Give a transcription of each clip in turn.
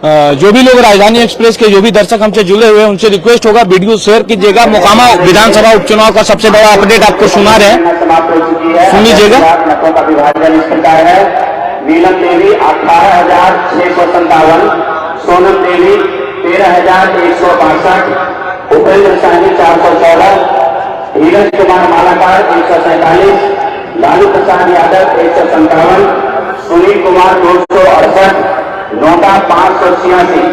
जो भी लोग राजधानी एक्सप्रेस के जो भी दर्शक हमसे जुड़े हुए हैं उनसे रिक्वेस्ट होगा वीडियो शेयर कीजिएगा। मोकामा विधानसभा उपचुनाव का सबसे बड़ा अपडेट आपको सुना रहे हैं, सुन लीजिएगा। नीलम देवी 18,657, सोनम देवी 13,162, उपेंद्र साहनी 414, धीरज कुमार मालाकार 147, लालू प्रसाद यादव 157, सुनील कुमार 268, नोटा 586।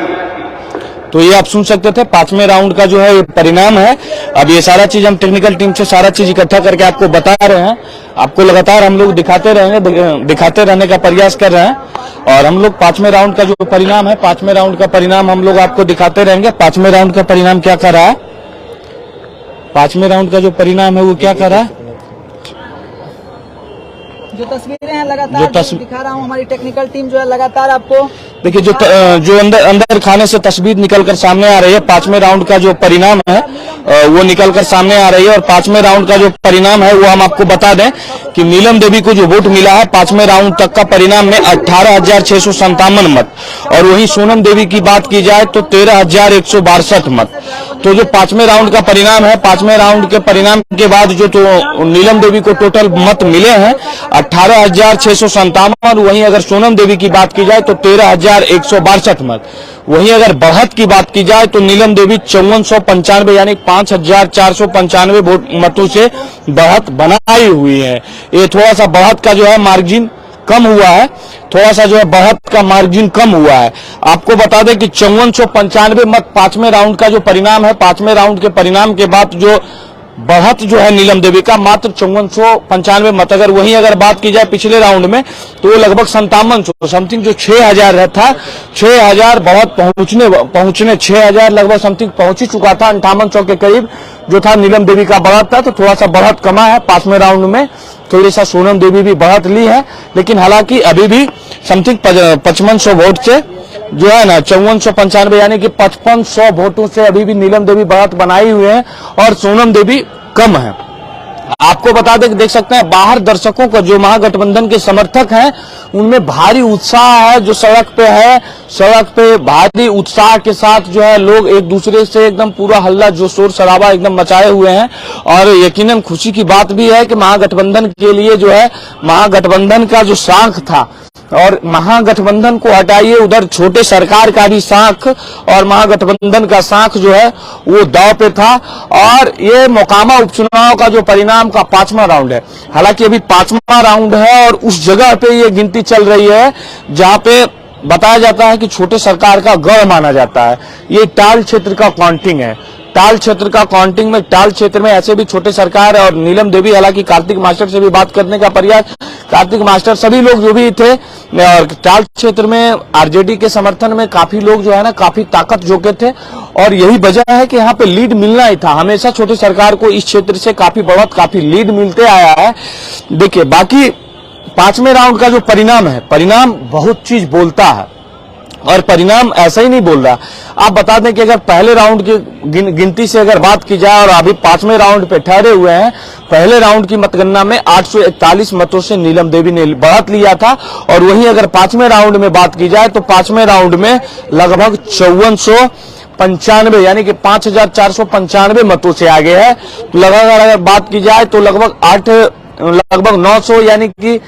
तो ये आप सुन सकते थे 5वें राउंड का जो है ये परिणाम है। अब ये सारा चीज हम टेक्निकल टीम से सारा चीज इकट्ठा करके आपको बता रहे हैं, आपको लगातार हम लोग दिखाते रहने का प्रयास कर रहे हैं। और हम लोग 5वें राउंड का जो परिणाम है, 5वें राउंड का परिणाम हम लोग आपको दिखाते रहेंगे। 5वें राउंड का परिणाम क्या कर रहा है, 5वें राउंड का जो परिणाम है वो क्या कर रहा है। जो तस्वीरें हैं लगातार दिखा रहा हूं, हमारी टेक्निकल टीम जो है लगातार आपको देखिए जो अंदर खाने से तस्वीर निकलकर सामने आ रही है। 5वें राउंड का जो परिणाम है वो निकलकर सामने आ रही है। और 5वें राउंड का जो परिणाम है वो हम आपको बता दें कि नीलम देवी को जो वोट मिला है 5वें राउंड तक का परिणाम में 18,657 मत, और वहीं सोनम देवी की बात की जाए तो 13,162 मत। तो जो 5वें राउंड का परिणाम है, 5वें राउंड के परिणाम के बाद जो तो नीलम देवी को टोटल मत मिले हैं 18,657, वहीं अगर सोनम देवी की बात की जाए तो 13,162 मत। वहीं अगर बढ़त की बात की जाए तो नीलम देवी 5495 यानी 5,495 मतों से बढ़त बनाई हुई है। ये थोड़ा सा बढ़त का जो है मार्जिन कम हुआ है, थोड़ा सा जो है बढ़त का मार्जिन कम हुआ है। आपको बता दें कि 5495 मत 5वें राउंड का जो परिणाम है, 5वें राउंड के परिणाम के बाद जो बढ़त जो है नीलम देवी का मात्र 5495 मत। अगर वहीं अगर बात की जाए पिछले राउंड में तो वो लगभग 5700 समथिंग जो 6,000 था, 6,000 बढ़त पहुंचने 6,000 लगभग समथिंग पहुंच ही चुका था। 5800 के करीब जो था नीलम देवी का बढ़त था, तो थोड़ा सा बढ़त कमा है। 5वें राउंड में थोड़ी सा सोनम देवी भी बढ़त ली है, लेकिन हालांकि अभी भी समथिंग 5500 वोट से जो है ना 5495 यानी कि 5500 वोटों से अभी भी नीलम देवी बढ़त बनाई हुए हैं और सोनम देवी कम है। आपको बता दें कि देख सकते हैं बाहर दर्शकों का जो महागठबंधन के समर्थक हैं उनमें भारी उत्साह है, जो सड़क पे है, सड़क पे भारी उत्साह के साथ जो है लोग एक दूसरे से एकदम पूरा हल्ला जो शोर शराबा एकदम मचाए हुए हैं। और यकीनन खुशी की बात भी है कि महागठबंधन के लिए जो है महागठबंधन का जो साख था, और महागठबंधन को हटाइए उधर छोटे सरकार का भी साख और महागठबंधन का साख जो है वो दांव पे था। और ये मोकामा उपचुनाव का जो परिणाम का 5वां राउंड है, हालांकि अभी 5वां राउंड है और उस जगह पे ये गिनती चल रही है जहां पे बताया जाता है कि छोटे सरकार का गढ़ माना जाता है। ये टाल क्षेत्र का काउंटिंग है, टाल क्षेत्र का काउंटिंग में टाल क्षेत्र में ऐसे भी छोटे सरकार और नीलम देवी, हालांकि कार्तिक मास्टर से भी बात करने का प्रयास, कार्तिक मास्टर सभी लोग जो भी थे और टाल क्षेत्र में आरजेडी के समर्थन में काफी लोग जो है ना काफी ताकत जोके थे। और यही वजह है कि यहाँ पे लीड मिलना ही था, हमेशा छोटे सरकार को इस क्षेत्र से काफी बढ़त काफी लीड मिलते आया है। देखिए बाकी 5वें राउंड का जो परिणाम है, परिणाम बहुत चीज बोलता है और परिणाम ऐसा ही नहीं बोल रहा। आप बता दें कि अगर पहले राउंड की गिनती से अगर बात की जाए और अभी 5वें राउंड पे ठहरे हुए हैं, पहले राउंड की मतगणना में 841 मतों से नीलम देवी ने बढ़त लिया था। और वहीं अगर 5वें राउंड में बात की जाए तो 5वें राउंड में लगभग 5495 यानी कि 5,495 मतों से आगे है। लगातार अगर बात की जाए तो लगभग 900 यानी कि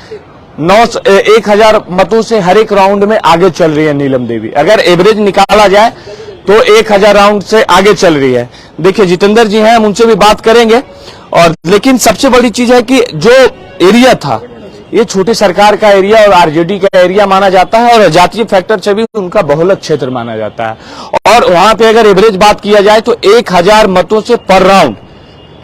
1,000 मतों से हर एक राउंड में आगे चल रही है नीलम देवी। अगर एवरेज निकाला जाए तो 1,000 राउंड से आगे चल रही है। देखिए जितेंद्र जी हैं, हम उनसे भी बात करेंगे। और लेकिन सबसे बड़ी चीज है कि जो एरिया था ये छोटे सरकार का एरिया और आरजेडी का एरिया माना जाता है और जातीय फैक्टर से भी उनका बहुलक क्षेत्र माना जाता है। और वहां पे अगर एवरेज बात किया जाए तो 1,000 मतों से पर राउंड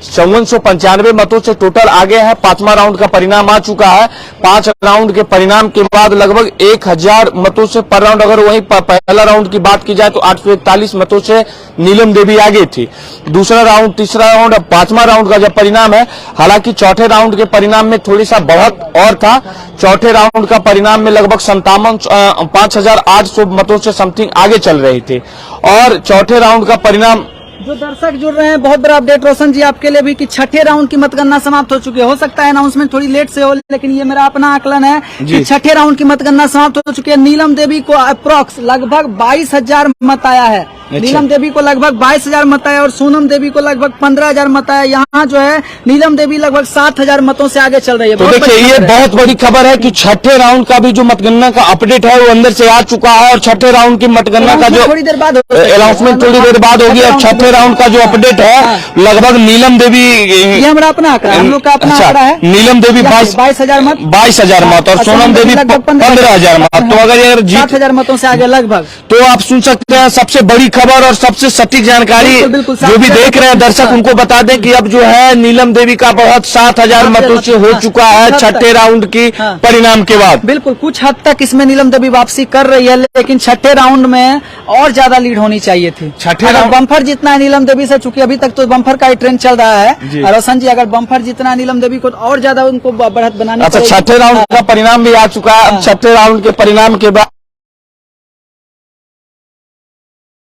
5495 मतों से टोटल आगे है। 5वां राउंड का परिणाम आ चुका है। 5 राउंड के परिणाम के बाद लगभग 1,000 मतों से पर राउंड, अगर वहीं पहला राउंड की बात की जाए तो 841 मतों से नीलम देवी आगे थी। दूसरा राउंड, तीसरा राउंड, अब 5वां राउंड का जब परिणाम है, हालांकि चौथे राउंड के परिणाम में थोड़ी सा बढ़त और था। चौथे राउंड का परिणाम में लगभग 5,800 मतों से समथिंग आगे चल रही थी। और चौथे राउंड का परिणाम जो दर्शक जुड़ रहे हैं, बहुत बड़ा अपडेट रोशन जी आपके लिए भी कि छठे राउंड की मतगणना समाप्त हो चुकी है। हो सकता है अनाउंसमेंट थोड़ी लेट से हो, लेकिन ये मेरा अपना आकलन है कि छठे राउंड की मतगणना समाप्त हो चुकी है। नीलम देवी को अप्रोक्स लगभग 22,000 मत आया है। नीलम देवी को लगभग 22,000 मत आया और सोनम देवी को लगभग 15,000 मत आया। यहाँ जो है नीलम देवी लगभग 7,000 मतों से आगे चल रही है। तो देखिए ये बहुत बड़ी खबर है कि छठे राउंड का भी जो मतगणना का अपडेट है वो अंदर से आ चुका है और छठे राउंड की मतगणना का जो थोड़ी देर बाद अनाउंसमेंट थोड़ी देर बाद होगी। और छठे राउंड का जो अपडेट है लगभग नीलम देवी, ये हमारा अपना आंकड़ा, हम लोग का अपना आंकड़ा है। नीलम देवी 22,000 मत, 22,000 मत और सोनम देवी 15,000 मत। तो अगर 7,000 मतों से आगे लगभग, तो आप सुन सकते हैं सबसे बड़ी खबर और सबसे सटीक जानकारी जो भी देख रहे हैं दर्शक उनको बता दें कि अब जो है नीलम देवी का बहुत 7,000 मतों से हो चुका है छठे राउंड की परिणाम के बाद। बिल्कुल कुछ हद तक इसमें नीलम देवी वापसी कर रही है, लेकिन छठे राउंड में और ज्यादा लीड होनी चाहिए थी। छठे राउंड बम्फर जितना है नीलम देवी से, चूंकि अभी तक तो बम्फर का ही ट्रेंड चल रहा है रोशन जी, अगर बम्फर जितना नीलम देवी को और ज्यादा उनको बढ़त बनानी। अच्छा, छठे राउंड का परिणाम भी आ चुका है। अब छठे राउंड के परिणाम के बाद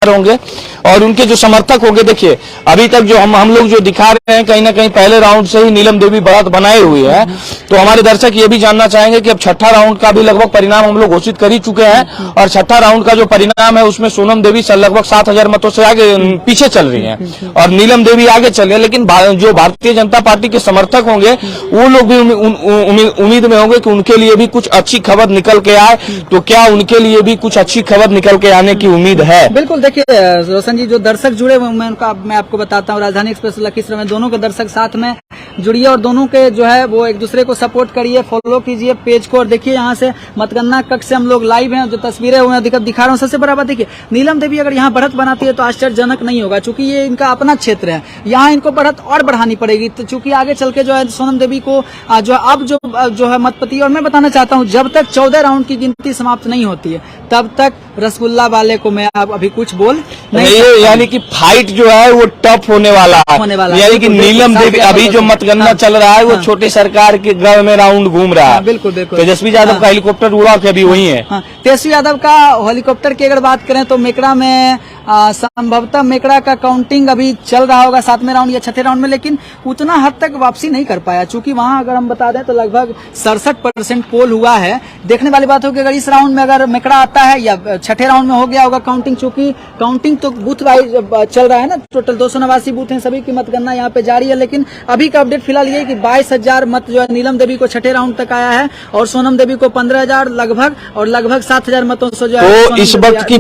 होंगे और उनके जो समर्थक होंगे, देखिए अभी तक जो हम लोग जो दिखा रहे हैं कहीं ना कहीं पहले राउंड से ही नीलम देवी बढ़त बनाए हुए हैं। तो हमारे दर्शक ये भी जानना चाहेंगे कि अब छठा राउंड का भी लगभग परिणाम हम लोग घोषित कर ही चुके हैं और छठा राउंड का जो परिणाम है उसमें सोनम देवी लगभग 7,000 मतों से आगे पीछे चल रही है और नीलम देवी आगे चल रही है। लेकिन जो भारतीय जनता पार्टी के समर्थक होंगे वो लोग भी उम्मीद में होंगे कि उनके लिए भी कुछ अच्छी खबर निकल के आए। तो क्या उनके लिए भी कुछ अच्छी खबर निकल के आने की उम्मीद है? बिल्कुल, देखिए रोशन जी, जो दर्शक जुड़े हुए मैं आपको बताता हूँ, राजधानी एक्सप्रेस लखीसराय में दोनों के दर्शक साथ में जुड़िए और दोनों के जो है वो एक दूसरे को सपोर्ट करिए, फॉलो कीजिए पेज को। और देखिए यहाँ से मतगणना कक्ष से हम लोग लाइव हैं, जो तस्वीरें हुए दिखा रहा हूँ। सबसे बड़ा बात देखिए, नीलम देवी अगर यहाँ बढ़त बनाती है तो आश्चर्यजनक नहीं होगा, चूंकि ये इनका अपना क्षेत्र है। यहाँ इनको बढ़त और बढ़ानी पड़ेगी, तो चूंकि आगे चल के जो है सोनम देवी को जो है मतपति। और मैं बताना चाहता हूँ, जब तक 14 राउंड की गिनती समाप्त नहीं होती है तब तक रसगुल्ला वाले को मैं अभी कुछ बोल नहीं, यानी कि फाइट जो है वो टफ होने वाला है। यानी कि नीलम देवी अभी जो मतगणना चल रहा है वो छोटे सरकार के घर में राउंड घूम रहा है। बिल्कुल बिल्कुल। तेजस्वी यादव का हेलीकॉप्टर उड़ा के अभी वही है। तेजस्वी यादव का हेलीकॉप्टर की अगर बात करें तो मेकड़ा में संभवतः मेकड़ा का काउंटिंग अभी चल रहा होगा 7वें राउंड या 6ठे राउंड में, लेकिन उतना हद तक वापसी नहीं कर पाया। चूंकि वहां अगर हम बता दें तो लगभग 67% पोल हुआ है। देखने वाली बात होगी अगर इस राउंड में अगर मेकड़ा आता है या 6ठे राउंड में हो गया होगा काउंटिंग, चूंकि काउंटिंग तो बूथ वाइज चल रहा है ना, टोटल 289 बूथ हैं, सभी की मतगणना यहाँ पे जारी है। लेकिन अभी का अपडेट फिलहाल ये कि 22,000 मत जो है नीलम देवी को 6ठे राउंड तक आया है और सोनम देवी को 15,000 लगभग और लगभग 7,000 मतों से जो है। तो इस वक्त की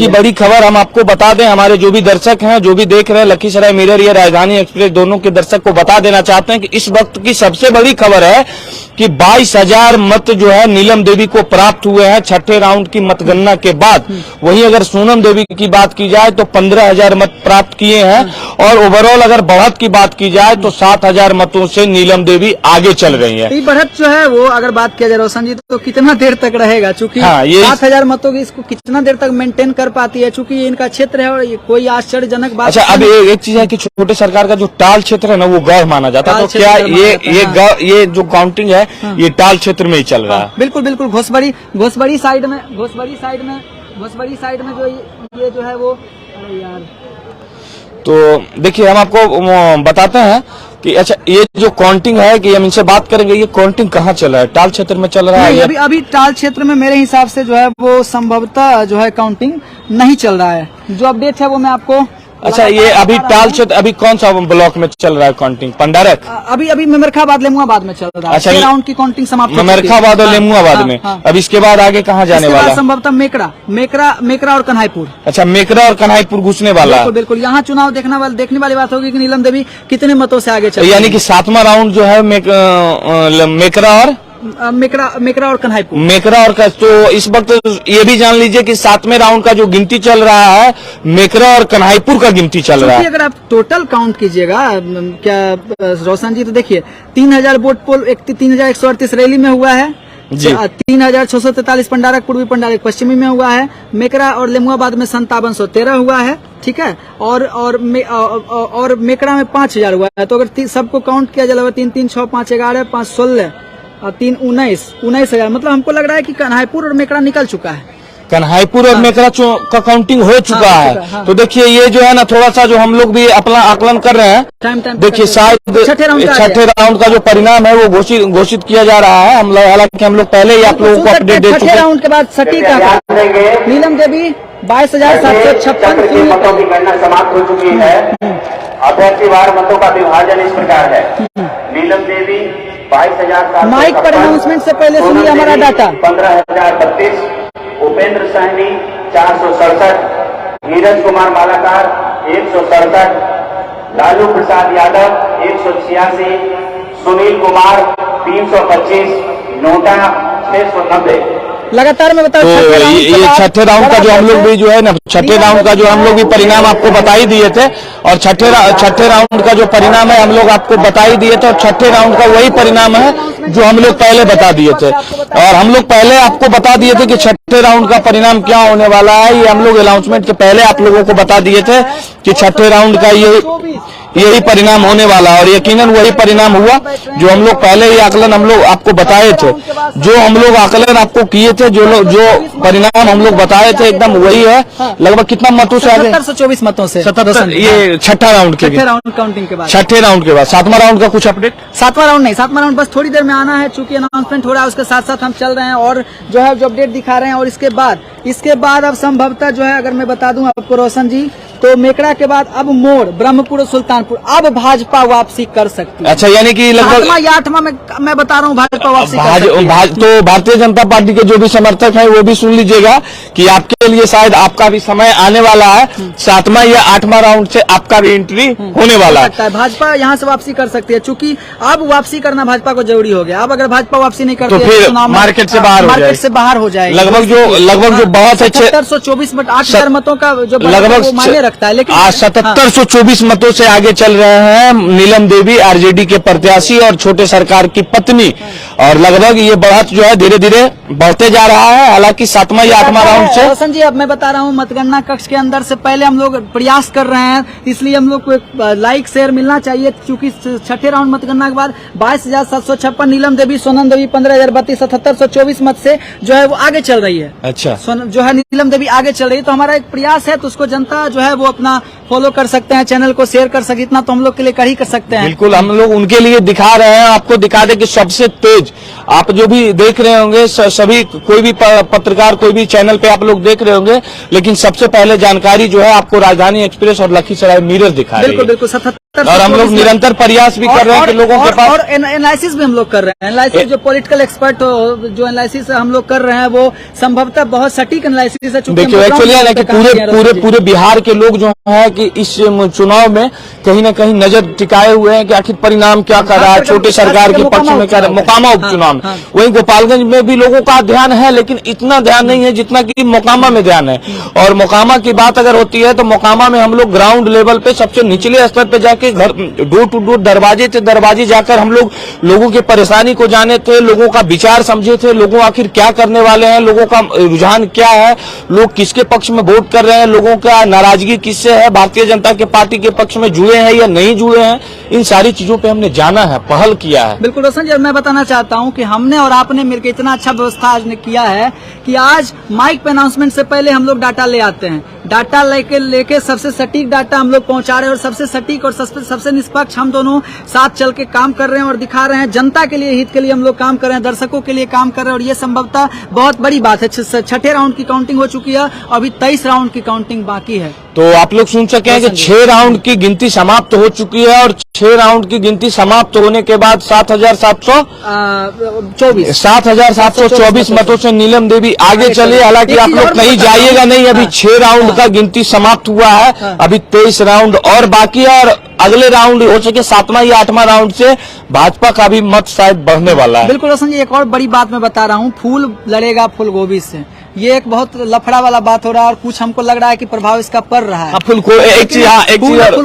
बड़ी खबर हम आपको बता दें, हमारे जो भी दर्शक हैं जो भी देख रहे हैं लखीसराय मिरर या राजधानी एक्सप्रेस दोनों के दर्शक को बता देना चाहते हैं कि इस वक्त की सबसे बड़ी खबर है कि 22,000 मत जो है नीलम देवी को प्राप्त हुए हैं छठे राउंड की मतगणना के बाद। वहीं अगर सोनम देवी की बात की जाए तो 15,000 मत प्राप्त किए हैं और ओवरऑल अगर बढ़त की बात की जाए तो 7,000 मतों से नीलम देवी आगे चल रही है। ये बढ़त जो है वो अगर बात किया जाए रोशन जी तो कितना देर तक रहेगा, चूंकि 7,000 मतों की इसको कितना देर तक मेंटेन कर पाती है, चूंकि ये इनका क्षेत्र है और ये कोई आश्चर्यजनक बात। अच्छा, अब एक चीज है कि छोटे सरकार का जो टाल क्षेत्र है ना वो गढ़ माना जाता है, तो क्या ये जो काउंटिंग है ये टाल क्षेत्र में ही चल रहा है? बिल्कुल बिल्कुल। घोसबड़ी साइड में जो ये जो है वो, अरे यार, तो देखिए हम आपको बताते हैं कि अच्छा ये जो काउंटिंग है कि हम इनसे बात करेंगे, ये काउंटिंग कहाँ चल रहा है? टाल क्षेत्र में चल रहा है? अभी टाल क्षेत्र में मेरे हिसाब से जो है वो संभवतः जो है काउंटिंग नहीं चल रहा है। जो अपडेट है वो मैं आपको। अच्छा, ये अभी टाल क्षेत्र अभी कौन सा ब्लॉक में चल रहा है काउंटिंग? पंडारक? अभी मेमरखाबाद लेमुआबाद में चल रहा है। अच्छा, राउंड की काउंटिंग समाप्त हो चुकी है। मेमरखाबाद और लेमुआबाद में। अब इसके बाद आगे कहाँ जाने वाला है? संभवतः मेकड़ा और कन्हाईपुर। अच्छा, मेकड़ा और कन्हाईपुर घुसने वाला है। बिल्कुल। यहाँ चुनाव देखने वाली बात होगी कि नीलम देवी कितने मतों से आगे चल, यानी कि 7वां राउंड जो है मेकड़ा और कन्हाईपुर। तो इस वक्त इस भी जान लीजिए कि 7वें राउंड का जो गिनती चल रहा है मेकड़ा और कन्हाईपुर का गिनती चल रहा है। अगर आप टोटल काउंट कीजिएगा क्या रोशन जी, तो देखिए 3,000 वोट पोल 3,138 रैली में हुआ है, 3,643 पंडारक पूर्वी पंडारक पश्चिमी में हुआ है, मेकड़ा और लेमुआबाद में 5713 हुआ है, ठीक है, और मेकड़ा में 5,000 हुआ है। तो अगर सबको काउंट किया जाए 3, 3, 6, 5, 11, 5, 16 और 3, 19,000, मतलब हमको लग रहा है कि कन्हाईपुर और मेकड़ा निकल चुका है। कन्हाईपुर और मेकरा का काउंटिंग हो चुका हाँ, है। तो देखिए ये जो है ना थोड़ा सा जो हम लोग भी अपना आकलन कर रहे हैं, टाइम देखिए शायद छठे राउंड का जो परिणाम है वो घोषित किया जा रहा है। हम लोग हालांकि हम लोग पहले ही आप लोगों को अपडेट दे चुके छठे हैं। राउंड के बाद सटीक आंकड़ा नीलम देवी 22,756 मतों की गणना समाप्त हो चुकी है। अभ्यर्थीवार मतों का विभाजन इस प्रकार है। नीलम देवी 22,756, माइक पर अनाउंसमेंट से पहले सुनिए हमारा डाटा। 15,032, उपेंद्र सहनी 467, नीरज कुमार मालाकार 167, लालू प्रसाद यादव 186, सुनील कुमार 325, नोटा 690। लगातार मैं बता तो ये छठे राउंड का जो हम लोग भी जो है ना, छठे राउंड का जो हम लोग भी परिणाम आपको बता ही दिए थे, और छठे राउंड का जो परिणाम है हम लोग आपको बता ही दिए थे, और छठे राउंड का वही परिणाम है जो हम लोग पहले बता दिए थे। और हम लोग पहले आपको बता दिए थे कि छठे राउंड का परिणाम क्या होने वाला है। ये हम लोग अनाउंसमेंट के पहले आप लोगों को बता दिए थे कि छठे राउंड का यही परिणाम होने वाला, और यकीनन वही परिणाम हुआ जो हम लोग पहले ही आकलन हम लोग आपको बताए थे। जो हम लोग आकलन आपको किए थे, जो परिणाम हम लोग बताए थे, एकदम वही है। लगभग कितना मतों से आगे? 1724 मतों से 77। ये छठा राउंड के राउंड काउंटिंग के बाद, छठे राउंड के बाद सातवां राउंड का कुछ अपडेट? सातवां राउंड नहीं, सातवां राउंड बस थोड़ी देर में आना है, चूंकि अनाउंसमेंट हो रहा है उसके साथ साथ हम चल रहे हैं और जो है जो अपडेट दिखा रहे हैं। और इसके बाद अब संभवतः जो है, अगर मैं बता दूं आपको रोशन जी, तो मेकड़ा के बाद अब मोड़ ब्रह्मपुर और सुल्तानपुर, अब भाजपा वापसी कर सकती है। अच्छा, यानी कि लगभग 7वां या 8वां में मैं बता रहा हूँ भाजपा वापसी कर सकती है। तो भारतीय जनता पार्टी के जो भी समर्थक हैं वो भी सुन लीजिएगा कि आपके लिए शायद आपका भी समय आने वाला है। 7वां या 8वां राउंड से आपका भी एंट्री होने वाला है। भाजपा यहाँ से वापसी कर सकती है, चूंकि अब वापसी करना भाजपा को जरूरी हो गया। अब अगर भाजपा वापसी नहीं करती तो है फिर चुनाव में मार्केट से बाहर हो जाएगी। लगभग जो बहुत अच्छे 724 मत 8,000 मतों का जो लगभग मायने रखता है, लेकिन 7724 मतों से आगे चल रहे हैं नीलम देवी, आरजेडी के प्रत्याशी और छोटे सरकार की पत्नी, और लगभग ये बढ़त जो है धीरे धीरे बढ़ते जा रहा है। हालांकि 7वां या 8वां राउंड से रोशन जी, अब मैं बता रहा हूँ मतगणना कक्ष के अंदर से पहले हम लोग प्रयास कर रहे हैं, इसलिए हम लोग को एक लाइक शेयर मिलना चाहिए, क्योंकि छठे राउंड मतगणना के बाद 22,756 नीलम देवी, सोनम देवी 15,032, 7,724 मत से जो है वो आगे चल रही है। अच्छा, जो है नीलम देवी आगे चल रही है, तो हमारा एक प्रयास है, तो उसको जनता जो है वो अपना फॉलो कर सकते हैं, चैनल को शेयर कर सकते, इतना तो हम लोग के लिए कर ही कर सकते हैं। बिल्कुल, हम लोग उनके लिए दिखा रहे हैं, आपको दिखा दे कि सबसे तेज आप जो भी देख रहे होंगे, सभी कोई भी पत्रकार कोई भी चैनल पे आप लोग देख रहे होंगे, लेकिन सबसे पहले जानकारी जो है आपको राजधानी एक्सप्रेस और लखीसराय मिरर दिखा रही है। बिल्कुल बिल्कुल 77। और हम लोग निरंतर प्रयास भी कर रहे हैं कि लोगों के पास, और एनालिसिस भी हम लोग कर रहे हैं। एनालिसिस जो पॉलिटिकल एक्सपर्ट जो एनालिसिस हम लोग कर रहे हैं वो संभवतः बहुत सटीक एनालिसिस है। देखिए एक्चुअली है कि पूरे बिहार के लोग जो है कि इस चुनाव में कहीं न कहीं नजर टिकाए हुए हैं कि आखिर परिणाम क्या कर रहा है छोटे सरकार के पक्ष में कर रहा है। मोकामा उपचुनाव में वहीं गोपालगंज में भी लोगों का ध्यान है, लेकिन इतना ध्यान नहीं है जितना कि मोकामा में ध्यान है। और मोकामा की बात अगर होती है तो मोकामा में हम लोग ग्राउंड लेवल पे सबसे निचले स्तर पे जाके घर डोर टू डोर दरवाजे से दरवाजे जाकर हम लोग लोगों की परेशानी को जाने थे, लोगों का विचार समझे थे, लोगों आखिर क्या करने वाले हैं, लोगों का रुझान क्या है, लोग किसके पक्ष में वोट कर रहे हैं, लोगों का नाराजगी किससे है, भारतीय जनता के पार्टी के पक्ष में जुड़े हैं या नहीं जुड़े हैं, इन सारी चीजों पे हमने जाना है, पहल किया है। बिल्कुल रोशन जी, मैं बताना चाहता हूं कि हमने और आपने मिलकर इतना अच्छा व्यवस्था आज ने किया है कि आज माइक पे अनाउंसमेंट से पहले हम लोग डाटा ले आते हैं। डाटा लेके सबसे सटीक डाटा हम लोग पहुंचा रहे हैं, और सबसे सटीक और सबसे निष्पक्ष हम दोनों साथ चल के काम कर रहे हैं और दिखा रहे हैं। जनता के लिए, हित के लिए हम लोग काम कर रहे हैं, दर्शकों के लिए काम कर रहे हैं, और ये संभवतः बहुत बड़ी बात है। छठे राउंड की काउंटिंग हो चुकी है, अभी 23 राउंड की काउंटिंग बाकी है। तो आप लोग सुन सके हैं कि 6 राउंड की गिनती समाप्त हो चुकी है, और 6 राउंड की गिनती समाप्त होने के बाद 7,724 मतों से नीलम देवी आगे चली। हालांकि आप लोग कहीं जाइएगा नहीं, अभी 6 राउंड का गिनती समाप्त हुआ है, अभी 23 राउंड और बाकी है, और अगले राउंड हो सके 7वां या 8वां राउंड से भाजपा का भी मत शायद बढ़ने वाला है। बिल्कुल रोशन जी, एक और बड़ी बात मैं बता रहा हूँ, फूल लड़ेगा फूल गोभी से, ये एक बहुत लफड़ा वाला बात हो रहा है, और कुछ हमको लग रहा है कि प्रभाव इसका पड़ रहा है। फूल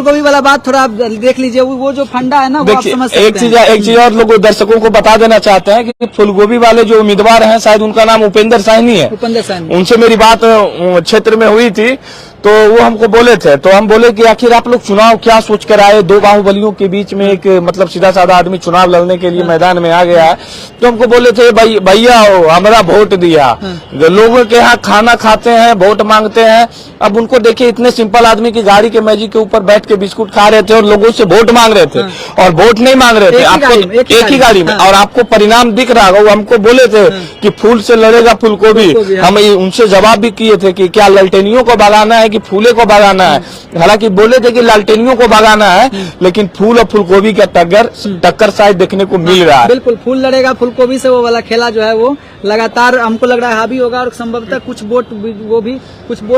गोभी वाला बात थोड़ा आप देख लीजिए, वो जो फंडा है ना, वो आप समझ सकते हैं। एक चीज और लोगों दर्शकों को बता देना चाहते हैं कि फूलगोभी वाले जो उम्मीदवार हैं, शायद उनका नाम उपेंद्र सहनी है। उपेंद्र सहनी, उनसे मेरी बात क्षेत्र में हुई थी, तो वो हमको बोले थे, तो हम बोले कि आखिर आप लोग चुनाव क्या सोच कर आए, दो बाहुबलियों के बीच में एक मतलब सीधा साधा आदमी चुनाव लड़ने के लिए मैदान में आ गया है। तो हमको बोले थे भैया हमारा वोट दिया, लोगों लोगों के यहाँ खाना खाते हैं, वोट मांगते हैं। अब उनको देखिए, इतने सिंपल आदमी की गाड़ी के मैजिक के ऊपर बैठ के बिस्कुट खा रहे थे और लोगों से वोट मांग रहे थे और वोट नहीं मांग रहे थे। आपको एक ही गाड़ी में, और आपको परिणाम दिख रहा होगा। वो हमको बोले थे कि फूल से लड़ेगा फूलगोभी। हम उनसे जवाब भी किए थे कि क्या लालटेनियों को भगाना है कि फूले को भगाना है। हालांकि बोले थे कि लालटेनियों को भगाना है, लेकिन फूल और फूलगोभी का टक्कर शायद देखने को मिल रहा है। बिल्कुल, फूल लड़ेगा फूलगोभी से, वो वाला खेला जो है वो लगातार हमको लग रहा है हावी होगा। और संभवतः कुछ वोट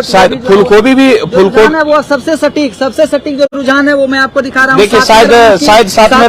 शायद फूलगोभी भी रुझान है वो सबसे सटीक जो रुझान है वो मैं आपको दिखा रहा हूँ। देखिए, शायद सातवें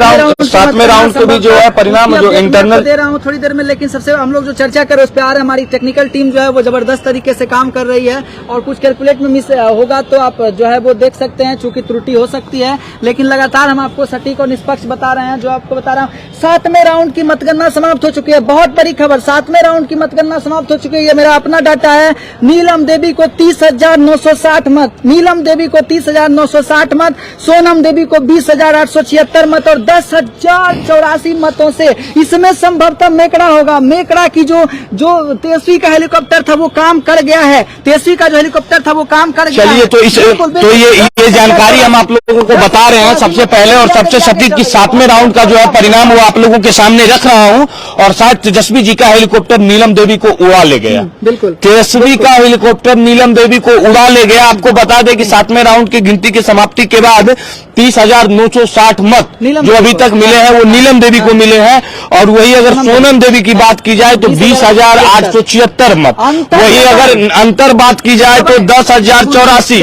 राउंड को भी जो है परिणाम जो इंटरनल दे रहा हूँ थोड़ी देर में। लेकिन सबसे हम लोग जो चर्चा कर रहे हैं उस पर आ रहे हैं। हमारी टेक्निकल टीम जो है वो जबरदस्त तरीके से काम कर रही है और कुछ कैलकुलेट में मिस होगा तो आप जो है वो देख सकते हैं, चूंकि त्रुटि हो सकती है। लेकिन लगातार हम आपको सटीक और निष्पक्ष बता रहे हैं। जो आपको बता रहा हूँ, 7वें राउंड की मतगणना समाप्त हो चुकी है। बहुत बड़ी खबर, 7वें राउंड की मतगणना समाप्त हो चुकी है। ये मेरा अपना डाटा है। नीलम देवी को 30,960 मत, नीलम देवी को 30,960 मत, सोनम देवी को 20,876 मत और 10,084 मतों से इसमें संभवतः मेकड़ा होगा। मेकड़ा की जो तेजस्वी का हेलीकॉप्टर था वो काम कर गया है। तेजस्वी का जो हेलीकॉप्टर था वो काम कर गया है। चलिए, तो ये जानकारी हम आप लोगों को बता रहे हैं सबसे पहले और सबसे सटीक की 7वें राउंड का जो है परिणाम वो आप लोगों के सामने रख रहा हूं। और शायद तेजस्वी जी का हेलीकॉप्टर नीलम देवी को उड़ा ले गया। बिल्कुल, तेजस्वी का हेलीकॉप्टर नीलम देवी को उड़ा ले गया। आपको बता दें कि 7वें राउंड की गिनती की समाप्ति के बाद 30,960 मत जो अभी तक मिले हैं वो नीलम देवी को मिले हैं। और वही अगर सोनम देवी की बात की जाए तो 20,876 मत। वही अगर अंतर बात की जाए तो 10,084,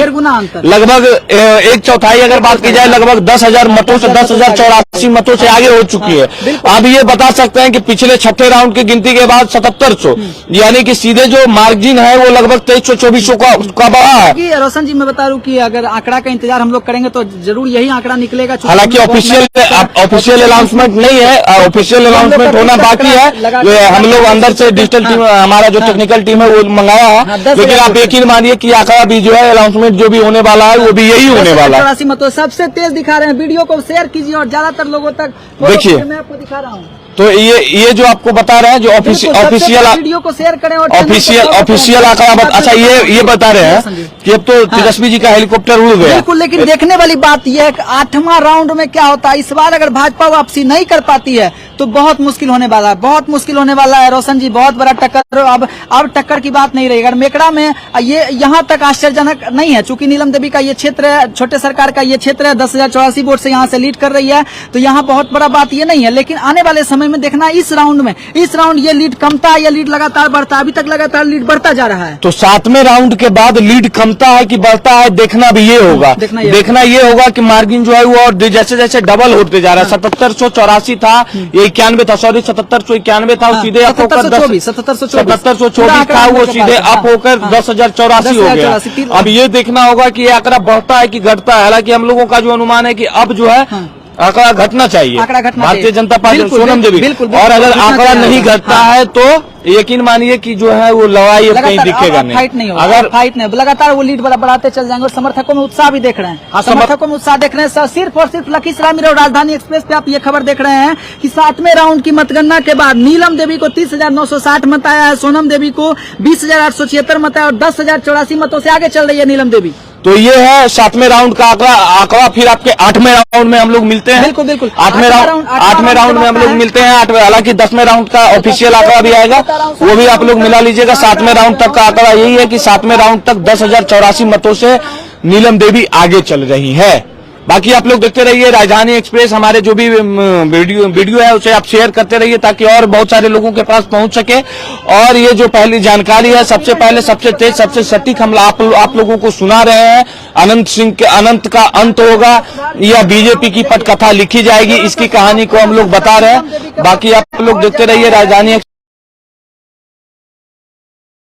लगभग 1/4 अगर बात की जाए लगभग 10,000 मतों से 10,084 मतों से आगे हो चुकी है। अब ये बता सकते हैं कि पिछले 6ठे राउंड की गिनती के बाद 7700 यानी कि सीधे जो मार्जिन है वो लगभग 2300-2400 का बढ़ा है। रोशन जी, मैं बता रहा हूँ कि अगर आंकड़ा का इंतजार हम लोग करेंगे तो जरूर यही आंकड़ा निकलेगा। हालांकि ऑफिशियल अनाउंसमेंट नहीं है, ऑफिशियल अनाउंसमेंट होना बाकी है। हम लोग अंदर से डिजिटल टीम, हमारा जो टेक्निकल टीम है वो मंगाया है। लेकिन आप यकीन मानिए कि आंकड़ा भी जो है अनाउंसमेंट जो भी होने वाला है वो भी यही होने वाला है। 84 मतों सबसे तेज दिखा रहे हैं। वीडियो को शेयर कीजिए और ज्यादातर लोगों तक देखिए। मैं आपको दिखा रहा हूँ तो ये जो आपको बता रहे हैं जो ऑफिशियल वीडियो को शेयर करें और ऑफिशियल आंकड़ा अच्छा ये बता रहे हैं कि अब तो तेजस्वी जी का हेलीकॉप्टर उड़ गया। बिल्कुल, लेकिन देखने वाली बात यह है कि 8वां राउंड में क्या होता है। इस बार अगर भाजपा वापसी नहीं कर पाती है तो बहुत मुश्किल होने वाला है, बहुत मुश्किल होने वाला है रोशन जी। बहुत बड़ा टक्कर, अब टक्कर की बात नहीं रही। अगर मेकड़ा में ये यहाँ तक आश्चर्यजनक नहीं है, चूंकि नीलम देवी का ये क्षेत्र है, छोटे सरकार का ये क्षेत्र है, 10,084 वोट से यहाँ से लीड कर रही है, तो यहाँ बहुत बड़ा बात ये नहीं है। लेकिन आने वाले समय में देखना इस राउंड ये लीड कमता है या लीड लगातार बढ़ता है। अभी तक लगातार लीड बढ़ता जा रहा है। तो 7वें राउंड के बाद लीड कमता है कि बढ़ता है देखना भी ये होगा। देखना ये होगा कि मार्जिन जो है वो और जैसे जैसे डबल होते जा रहा है। 7784 था, ये 91 था, सॉरी 7791 था, वो सीधे अप होकर 7724 था, वो सीधे अप होकर 10,084 हो गया। अब ये देखना होगा कि ये आंकड़ा बढ़ता है कि घटता है। हालांकि हम लोगों का जो अनुमान है कि अब जो है आंकड़ा घटना चाहिए भारतीय जनता पार्टी सोनम देवी। और अगर आंकड़ा नहीं घटता है तो यकीन मानिए कि जो है वो लड़ाई कहीं दिखेगा नहीं। फाइट नहीं होगा, अगर फाइट नहीं, लगातार वो लीड बढ़ाते चल जाएंगे। और समर्थकों में उत्साह भी देख रहे हैं, समर्थकों में उत्साह देख रहे हैं। सिर्फ और सिर्फ लखीसराय में राजधानी एक्सप्रेस पे आप ये खबर देख रहे हैं कि 7वें राउंड की मतगणना के बाद नीलम देवी को 30,960 मत आया है, सोनम देवी को 20,876 मत आया और 10,084 मतों से आगे चल रही है नीलम देवी। तो ये है 7वें राउंड का आंकड़ा। फिर आपके 8वें राउंड में हम लोग मिलते हैं। बिल्कुल 8वें राउंड में हम लोग मिलते हैं। हालांकि 10वें राउंड का ऑफिशियल आंकड़ा भी आएगा, वो भी आप लोग मिला लीजिएगा। 7वें राउंड तक का आंकड़ा यही है कि 7वें राउंड तक 10,084 मतों से नीलम देवी आगे चल रही है। बाकी आप लोग देखते रहिए राजधानी एक्सप्रेस। हमारे जो भी वीडियो है उसे आप शेयर करते रहिए ताकि और बहुत सारे लोगों के पास पहुंच सके। और ये जो पहली जानकारी है सबसे पहले, सबसे तेज, सबसे सटीक हम आप लोगों को सुना रहे हैं। अनंत का अंत होगा या बीजेपी की पटकथा लिखी जाएगी, इसकी कहानी को हम लोग बता रहे हैं। बाकी आप लोग देखते रहिए राजधानी